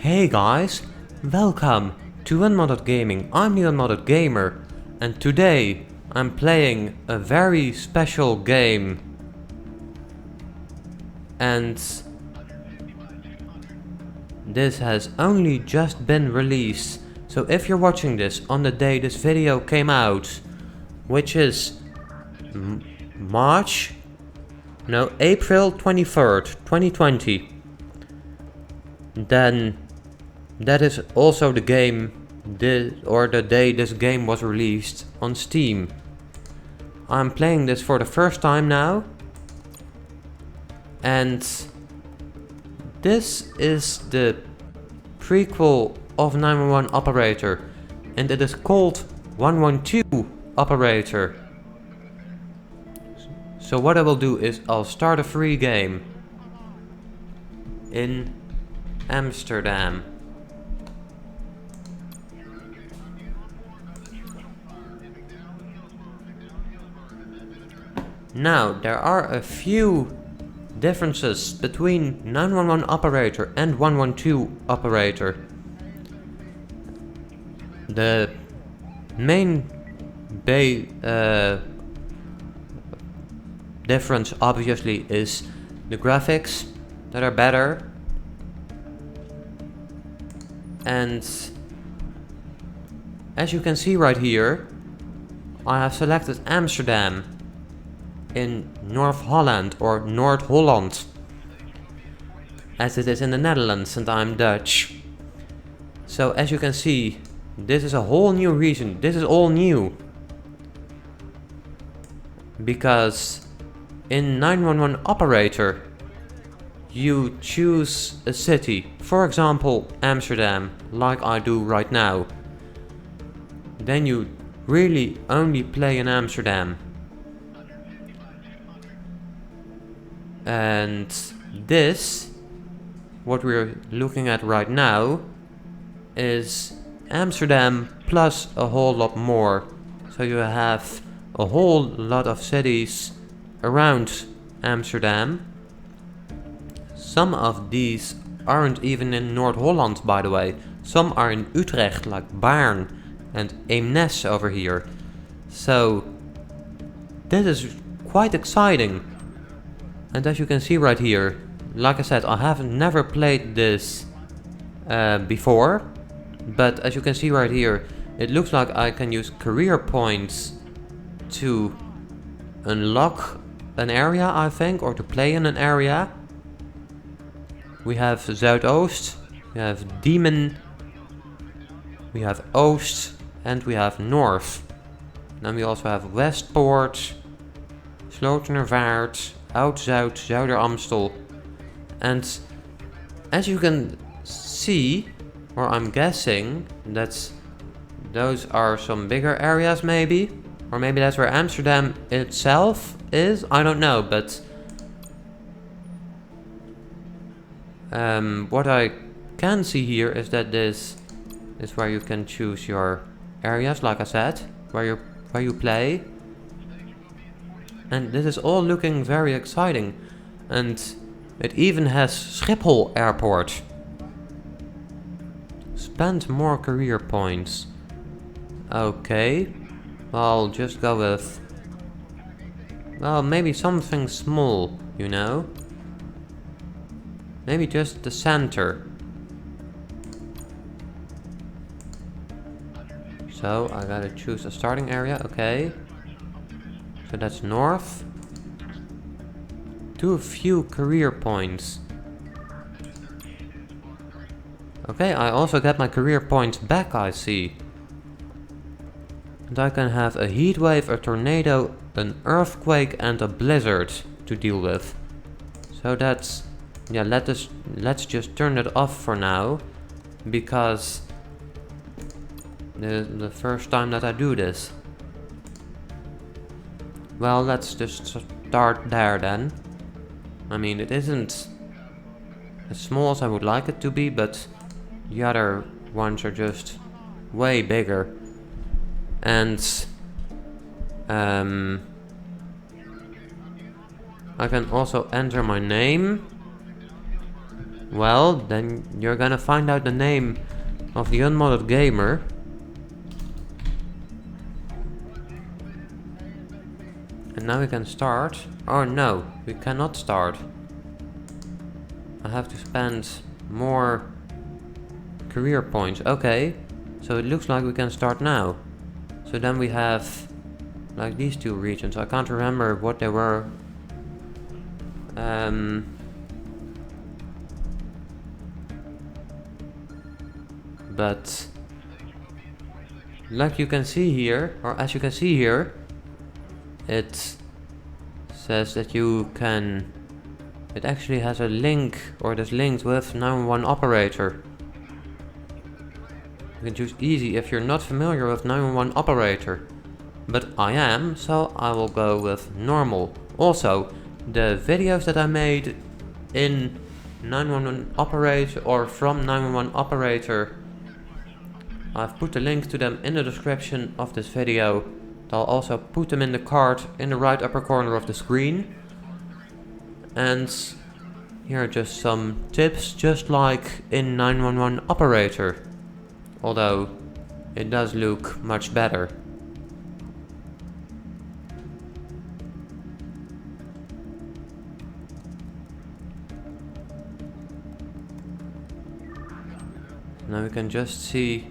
Hey guys, welcome to Unmodded Gaming. I'm the Unmodded Gamer, and today I'm playing a very special game. And this has only just been released. So if you're watching this on the day this video came out, which is April 23rd, 2020, then that is also the game, the day this game was released on Steam. I'm playing this for the first time now, and this is the prequel of 911 Operator, and it is called 112 Operator. So what I will do is I'll start a free game in Amsterdam. Now, there are a few differences between 911 Operator and 112 Operator. The main difference obviously is the graphics that are better, and as you can see right here, I have selected Amsterdam in North Holland, or Noord-Holland, as it is in the Netherlands, and I'm Dutch. So as you can see, this is a whole new region. This is all new, because in 911 Operator you choose a city, for example Amsterdam, like I do right now. Then you really only play in Amsterdam. And this, what we're looking at right now, is Amsterdam plus a whole lot more. So you have a whole lot of cities around Amsterdam. Some of these aren't even in Noord-Holland, by the way. Some are in Utrecht, like Baarn and Eemnes over here. So this is quite exciting. And as you can see right here, like I said, I have never played this before. But as you can see right here, it looks like I can use career points to unlock an area, I think, or to play in an area. We have Zuidoost, we have Diemen, we have Oost, and we have North. Then we also have Westpoort, Slotervaart, Oud-Zuid, Zuider-Amstel. And as you can see, or I'm guessing, those are some bigger areas maybe. Or maybe that's where Amsterdam itself is, I don't know, but what I can see here is that this is where you can choose your areas, like I said, where you play. And this is all looking very exciting. And it even has Schiphol Airport. Spend more career points. Okay. I'll just go with, well, maybe something small, you know? Maybe just the center. So I gotta choose a starting area, okay. So that's north. Too few career points. Okay, I also get my career points back, I see. And I can have a heat wave, a tornado, an earthquake, and a blizzard to deal with. So that's, yeah, let's just turn it off for now, because the first time that I do this. Well, let's just start there then. I mean, it isn't as small as I would like it to be, but the other ones are just way bigger. And I can also enter my name. Well, then you're gonna find out the name of the unmodded gamer. And now we can start. Oh no, we cannot start. I have to spend more career points. Okay, so it looks like we can start now. So then we have like these two regions. I can't remember what they were. But like you can see here, or as you can see here, it says that you can, it actually has a link, or it is linked with 911 operator. You can choose easy if you're not familiar with 911 operator. But I am, so I will go with normal. Also, the videos that I made in 911 operator or from 911 operator, I've put a link to them in the description of this video. I'll also put them in the card in the right upper corner of the screen. And here are just some tips, just like in 911 operator. Although it does look much better. Now we can just see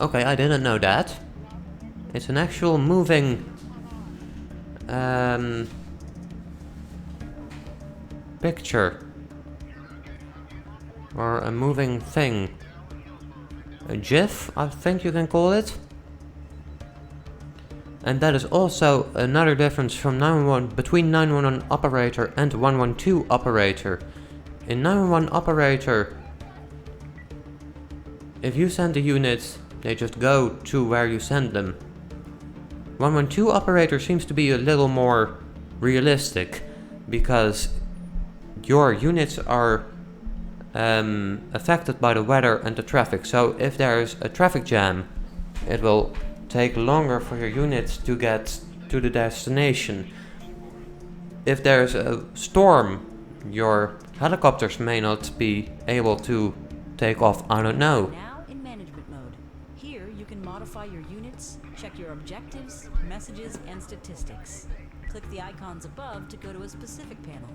okay, I didn't know that. It's an actual moving picture or a moving thing. A GIF, I think you can call it. And that is also another difference from 911 between 911 operator and 112 operator. In 911 operator, if you send a unit, they just go to where you send them. 112 operator seems to be a little more realistic because your units are affected by the weather and the traffic. So if there is a traffic jam, it will take longer for your units to get to the destination. If there's a storm, your helicopters may not be able to take off. I don't know. Now in management mode. Here you can modify your units, check your objectives, messages, and statistics. Click the icons above to go to a specific panel.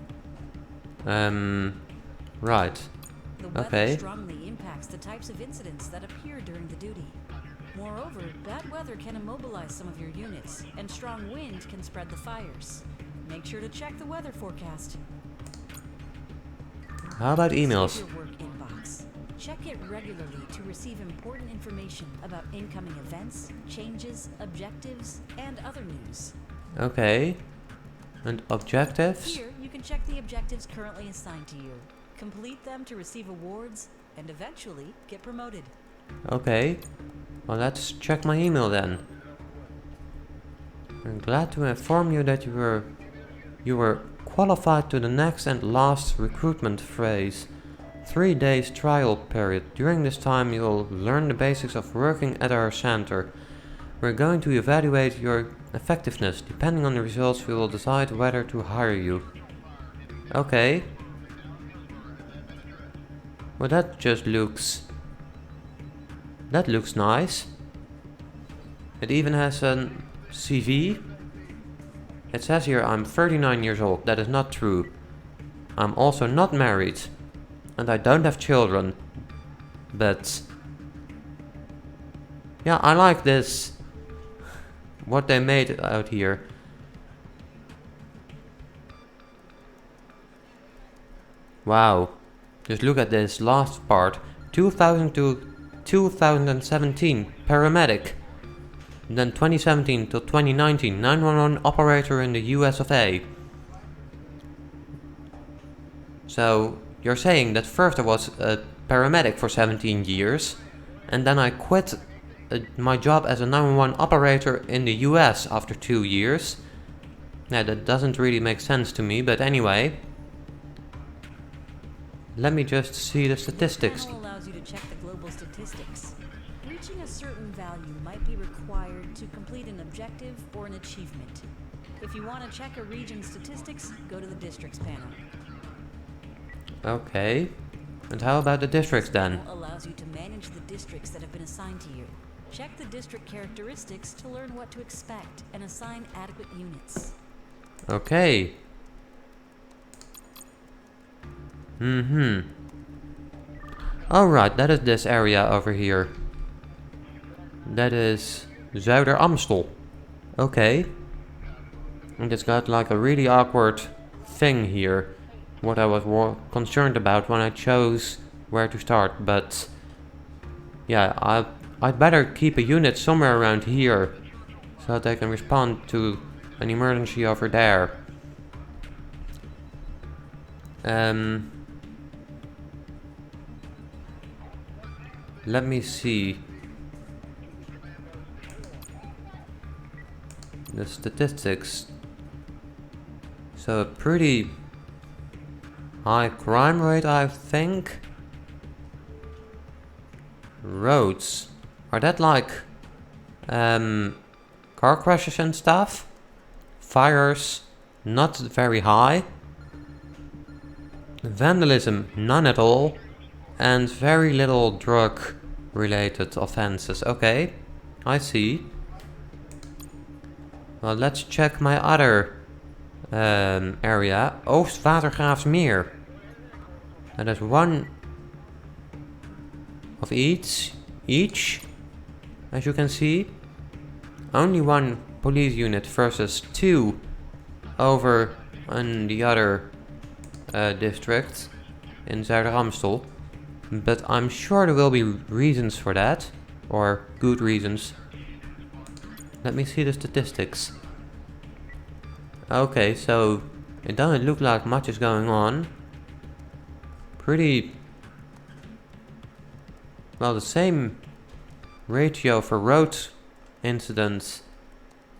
Right. The weather Okay. strongly impacts the types of incidents that appear during the duty. Moreover, bad weather can immobilize some of your units, and strong wind can spread the fires. Make sure to check the weather forecast. How about emails? Save your work inbox. Check it regularly to receive important information about incoming events, changes, objectives, and other news. Okay. And objectives? Here, you can check the objectives currently assigned to you, complete them to receive awards, and eventually get promoted. Okay. Well, let's check my email then. I'm glad to inform you that you were qualified to the next and last recruitment phase. 3 days trial period. During this time you will learn the basics of working at our center. We're going to evaluate your effectiveness. Depending on the results we will decide whether to hire you. Okay. Well, that looks nice. It even has a CV. It says here I'm 39 years old. That is not true. I'm also not married. And I don't have children. But yeah, I like this. What they made out here. Wow. Just look at this last part. 2000 to 2017, paramedic. Then 2017 to 2019, 911 operator in the US of A. So you're saying that first I was a paramedic for 17 years, and then I quit my job as a 911 operator in the US after 2 years. Yeah, that doesn't really make sense to me, but anyway. Let me just see the statistics. This panel allows you to check the global statistics. Reaching a certain value might be required to complete an objective or an achievement. If you want to check a region's statistics, go to the districts panel. Okay. And how about the districts then? This panel allows you to manage the districts that have been assigned to you. Check the district characteristics to learn what to expect and assign adequate units. Okay. Alright, that is this area over here. That is Zuider Amstel. Okay. And it's got like a really awkward thing here. What I was concerned about when I chose where to start. But yeah, I'd better keep a unit somewhere around here. So that they can respond to an emergency over there. Let me see. The statistics. So a pretty high crime rate, I think. Roads. Are that like car crashes and stuff? Fires, not very high. Vandalism, none at all. And very little drug related offenses. Okay, I see. Well, let's check my other area. Oostwatergraafsmeer. And there's one of each, as you can see. Only one police unit versus 2 over in the other district in Zuider Amstel. But I'm sure there will be reasons for that, or good reasons. Let me see the statistics. Okay, so it doesn't look like much is going on. Pretty well, the same ratio for road incidents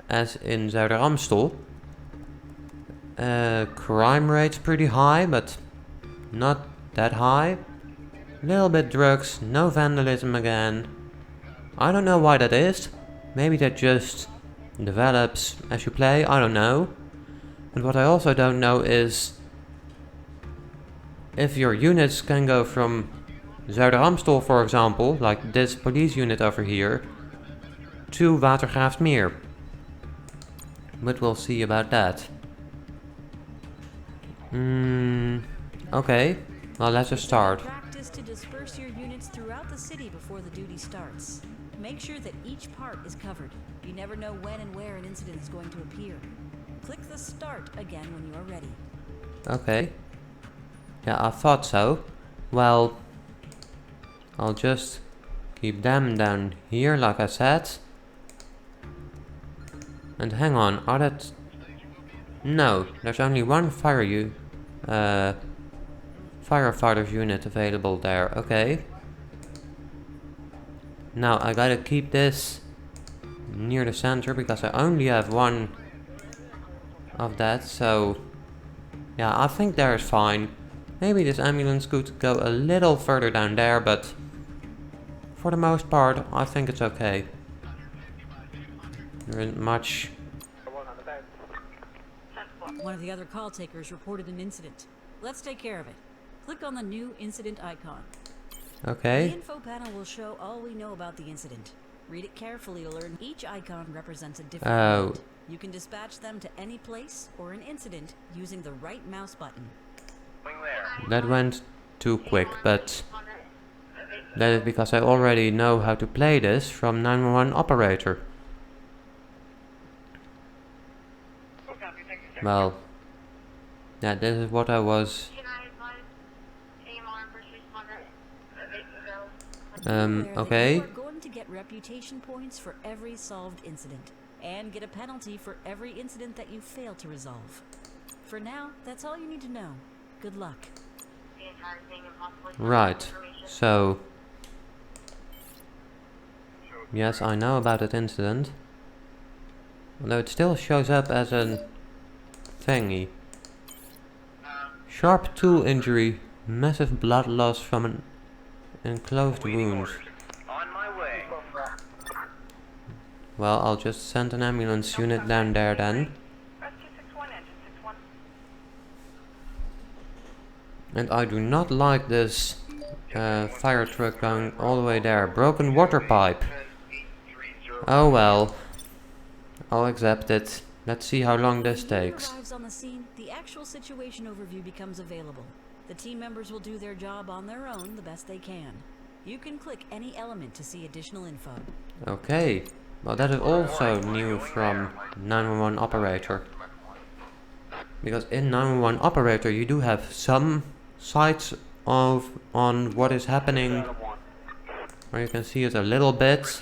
as in Zuider Amstel. Crime rate's pretty high, but not that high. Little bit drugs, no vandalism again. I don't know why that is. Maybe that just develops as you play, I don't know. And what I also don't know is if your units can go from Zuider Amstel, for example, like this police unit over here, to Watergraafsmeer. But we'll see about that. Okay, well, let's just start. Practice to disperse your units throughout the city before the duty starts. Make sure that each part is covered. You never know when and where an incident is going to appear. Click the start again when you are ready. Okay. Yeah, I thought so. Well, I'll just keep them down here, like I said. And hang on, are that... No, there's only one firefighter's unit available there. Okay. Now I gotta keep this near the center because I only have one of that, so yeah, I think there is fine. Maybe this ambulance could go a little further down there, but for the most part I think it's okay. There isn't much. One of the other call takers reported an incident. Let's take care of it. Click on the new incident icon. Okay. The info panel will show all we know about the incident. Read it carefully to learn each icon represents a different event. You can dispatch them to any place or an incident using the right mouse button. That went too quick, but that is because I already know how to play this from 911 operator. Well, yeah, this is what I was. Okay. You are going to get reputation points for every solved incident, and get a penalty for every incident that you fail to resolve. For now, that's all you need to know. Good luck. Right, so... Yes, I know about that incident. Although it still shows up as a thingy. Sharp tool injury, massive blood loss from an enclosed wound. Well, I'll just send an ambulance unit down there then. And I do not like this fire truck going all the way there. Broken water pipe. Oh well. I'll accept it. Let's see how long this When the unit takes. arrives on the scene, the actual situation overview becomes available. The team members will do their job on their own the best they can. You can click any element to see additional info. Okay. Well, that is also new from 911 Operator. Because in 911 Operator you do have some sights on what is happening. Or you can see it a little bit.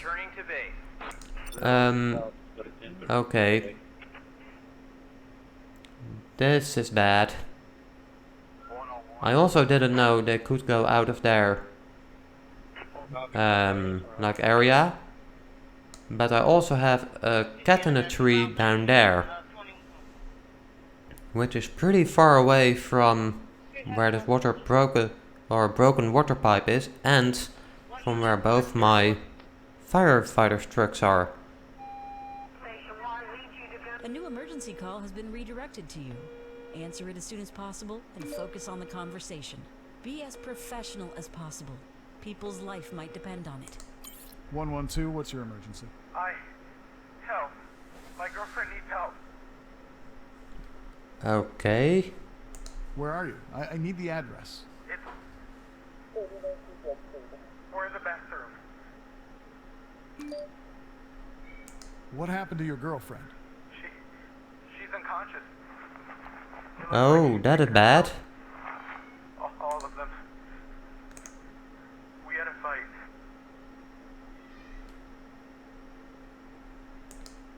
Okay. This is bad. I also didn't know they could go out of their like area. But I also have a cat in a tree down there. Which is pretty far away from where this broken water pipe is, and from where both my firefighters' trucks are. A new emergency call has been redirected to you. Answer it as soon as possible and focus on the conversation. Be as professional as possible. People's life might depend on it. 112, what's your emergency? Help. My girlfriend needs help. Okay. Where are you? I need the address. We're in the bathroom. What happened to your girlfriend? She's unconscious. Oh, that is bad. All of them. We had a fight.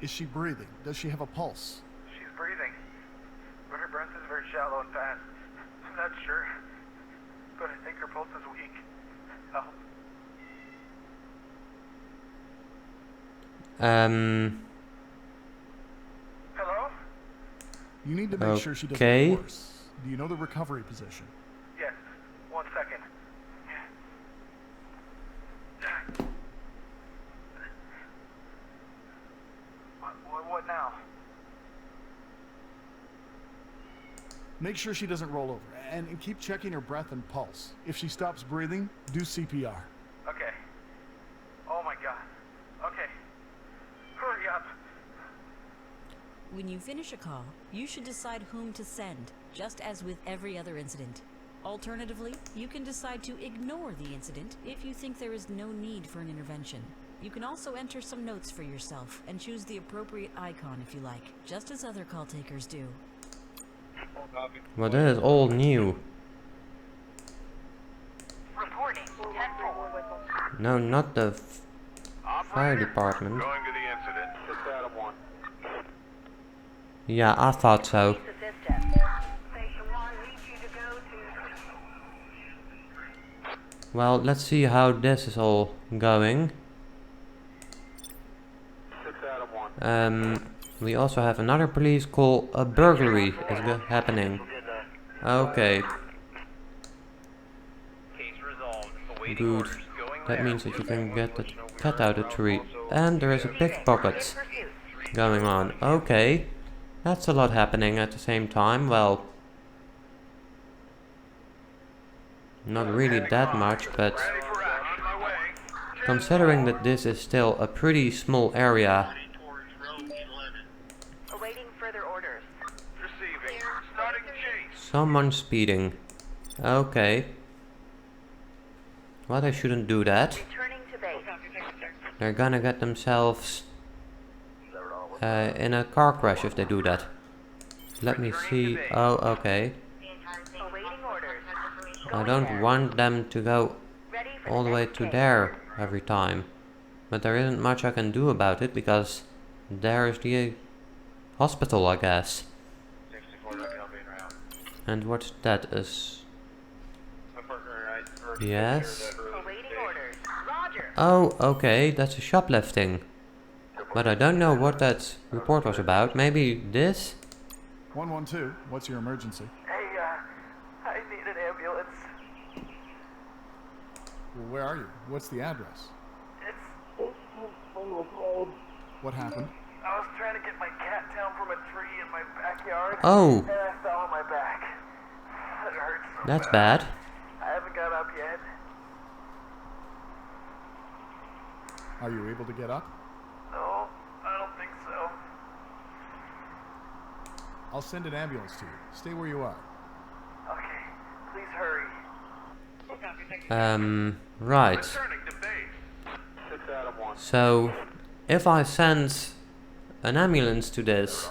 Is she breathing? Does she have a pulse? She's breathing, but her breath is very shallow and fast. I'm not sure, but I think her pulse is weak. Help. Hello? You need to make sure she doesn't Okay. get worse. Do you know the recovery position? Yes. 1 second. What now? Make sure she doesn't roll over, and keep checking her breath and pulse. If she stops breathing, do CPR. Okay. Oh my god. Okay. Hurry up. When you finish a call, you should decide whom to send, just as with every other incident. Alternatively, you can decide to ignore the incident if you think there is no need for an intervention. You can also enter some notes for yourself and choose the appropriate icon if you like, just as other call takers do. Well, that is all new. Reporting. 10-4. No, not the fire department. Going to the incident. 6 out of 1. Yeah, I thought so. Station 1 needs you to go to... Well, let's see how this is all going. 6 out of 1. We also have another police call. A burglary is happening. Okay, Case resolved. Awaiting good. orders. Going That there. means that you can get the cat out of the tree. And there is a pickpocket going on. Okay, that's a lot happening at the same time. Well, not really that much, but Ready for action. On my way. considering that this is still a pretty small area. Awaiting further orders. Receiving. Starting chase. Someone speeding. Okay. Well, they shouldn't do that. Returning to base. They're gonna get themselves in a car crash if they do that. Let me see. Oh, okay. Awaiting orders. I don't want them to go Ready for all the way next to case. there every time. But there isn't much I can do about it because there's the hospital, I guess. 64 And what's that is? Yes. Awaiting orders. Roger. Oh, okay, that's a shoplifting. But I don't know what that report was about. Maybe this? 112, what's your emergency? Hey, I need an ambulance. Well, where are you? What's the address? It's 18 Springwood Road. What happened? I was trying to get my cat down from a tree in my backyard. Oh, And I fell on my back. It hurts. That's bad. I haven't got up yet. Are you able to get up? No, I don't think so. I'll send an ambulance to you. Stay where you are. Okay, please hurry. Right. Returning to base. 6 Adam 1. So, if I send an ambulance to this,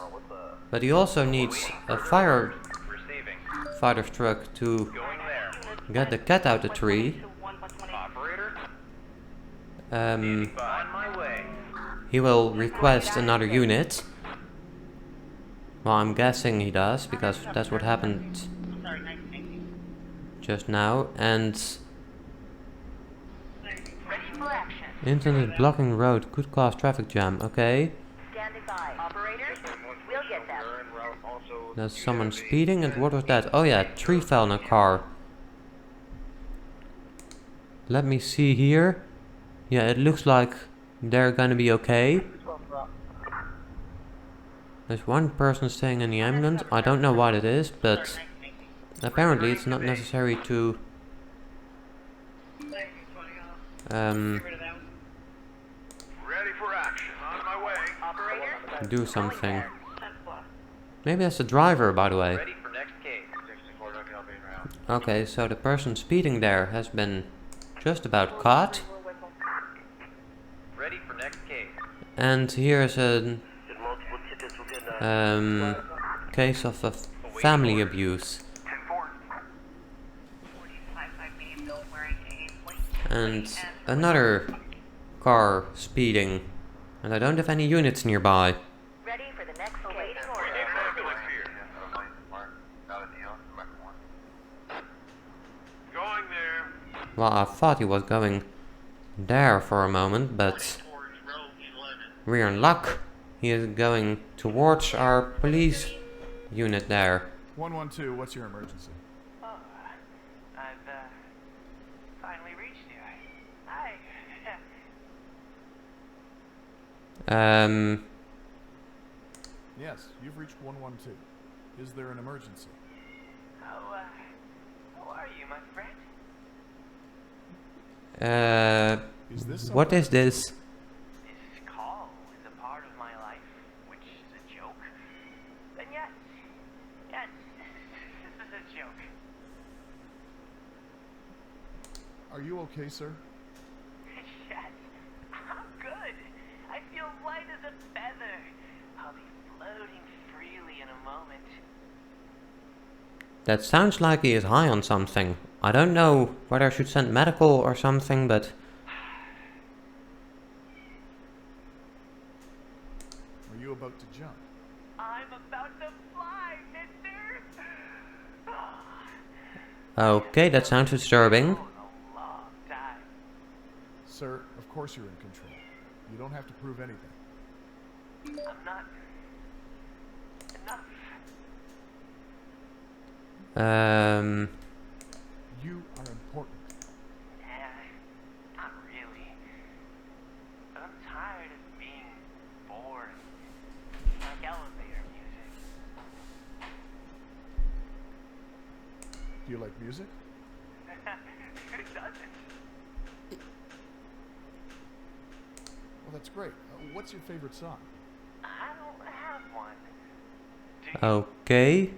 but he also needs a Receiving. fighter truck to Going there. get the cat out the tree, Operator, um, on my way. he will request another unit. Well, I'm guessing he does, because that's what happened just now. And Ready for action. internet blocking road could cause traffic jam. Okay, Standing by. Operator, we'll get them. there's someone speeding. And what was that? Oh yeah, tree fell in a car. Let me see here. Yeah, it looks like they're gonna be okay. There's one person staying in the ambulance. I don't know what it is, but apparently it's not necessary to Ready for action. On my way. Operator, do something. Maybe that's the driver, by the way. Ready for next case. Okay, so the person speeding there has been just about caught. Ready for next case. And here's a case of family abuse. 10-4. And another car speeding. And I don't have any units nearby. ready for the next awaiting order. Going there. Well, I thought he was going there for a moment, but we're in luck. He is going towards our police unit there. 112, what's your emergency? Oh, I've finally reached you. Hi. Yes, you've reached 112. Is there an emergency? How are you, my friend? Is this What something- is this? This call is a part of my life, which is a joke. And yes, this is a joke. Are you okay, sir? Yes, I'm good. I feel light as a feather. I'll be floating freely in a moment. That sounds like he is high on something. I don't know whether I should send medical or something, but Are you about to jump? I'm about to fly, mister. okay, that sounds disturbing. A long time. Sir, of course you're in control. You don't have to prove anything. I'm not enough. You are important. Not really. But I'm tired of being bored. Like elevator music. Do you like music? Who doesn't? Well, that's great. What's your favorite song? I don't have one. Do you? Okay.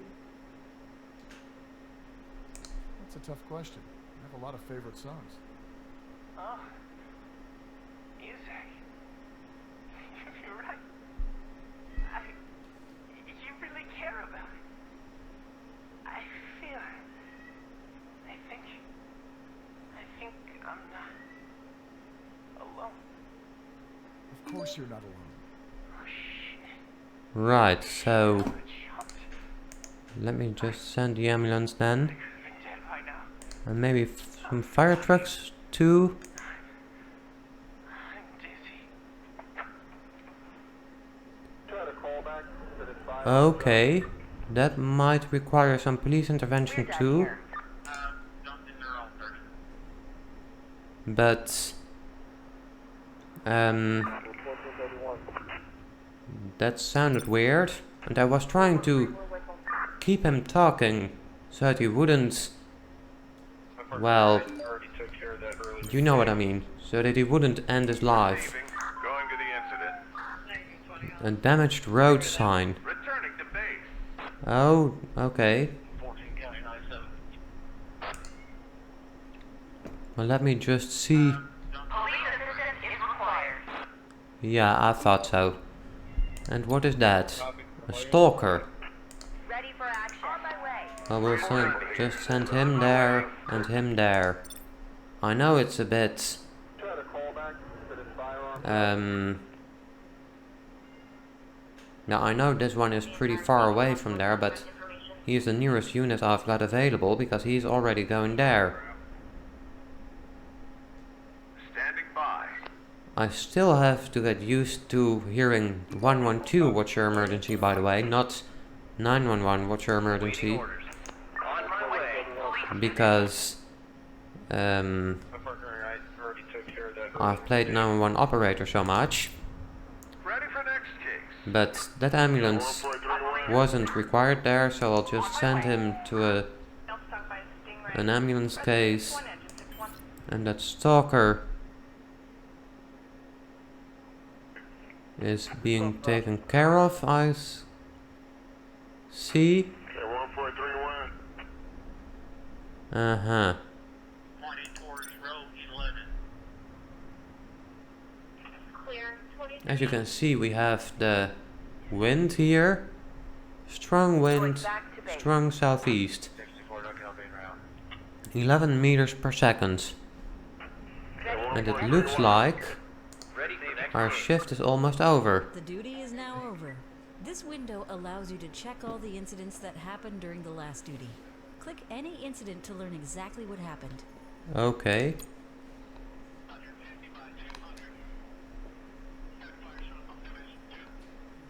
That's a tough question. I have a lot of favorite songs. Oh. Music. You're right. You really care about it. I feel it. I think I'm not alone. Of course you're not alone. Oh shit. Right, so I jumped. let me just send the ambulance then. Could've been dead by now. And maybe some fire trucks too. I'm dizzy. Okay, that might require some police We're intervention done too. here. But that sounded weird, and I was trying to keep him talking so that he wouldn't well, you know what I mean, so that he wouldn't end his life. Going to the incident. A damaged road sign. Returning to base. Oh, okay. 14 County 97. Well, let me just see. Police assistance is required. Yeah, I thought so. And what is that? A stalker. Ready for action. On my way. Well, we'll just send him there and him there. I know it's a bit... Now I know this one is pretty far away from there, but he's the nearest unit I've got available because he's already going there. Standing by. I still have to get used to hearing 112, what's your emergency, by the way, not 911, what's your emergency, On my way. because I've played 911 operator so much, Ready for next case. but that ambulance wasn't required there, so I'll just send him to an ambulance case, and that stalker is being taken care of, I see. Uh-huh. As you can see, we have the wind here. Strong wind, strong southeast. 11 meters per second. And it looks like our shift is almost over. The duty is now over. This window allows you to check all the incidents that happened during the last duty. Click any incident to learn exactly what happened. Okay.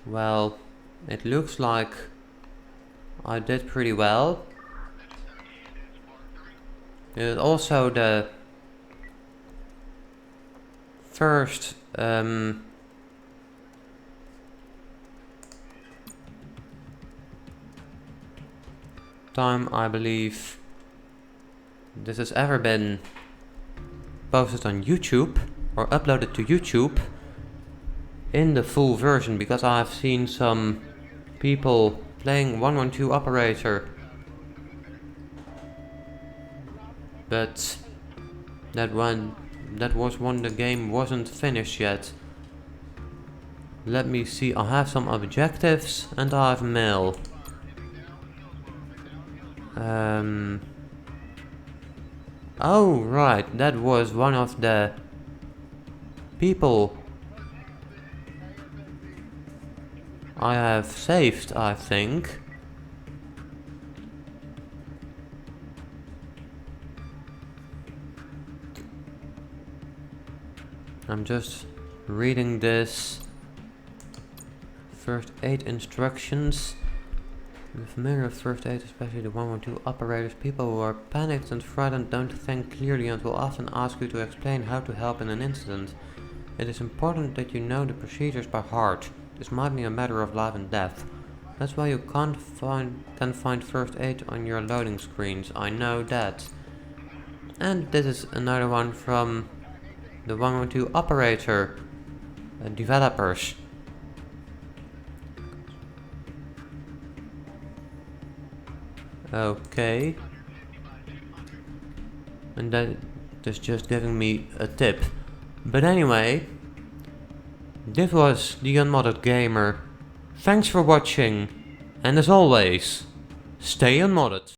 Well, it looks like I did pretty well. It also the first time I believe this has ever been posted on YouTube or uploaded to YouTube in the full version, because I've seen some people playing 112 operator, but that was when the game wasn't finished yet. Let me see, I have some objectives and I have mail. Oh right, that was one of the people I have saved, I think. I'm just reading this. First aid instructions. You're familiar with first aid, especially the 112 operators. People who are panicked and frightened don't think clearly and will often ask you to explain how to help in an incident. It is important that you know the procedures by heart. This might be a matter of life and death. That's why you can find first aid on your loading screens. I know that. And this is another one from the 112 operator developers. Okay. And that is just giving me a tip. But anyway, this was the Unmodded Gamer. Thanks for watching, and as always, stay unmodded.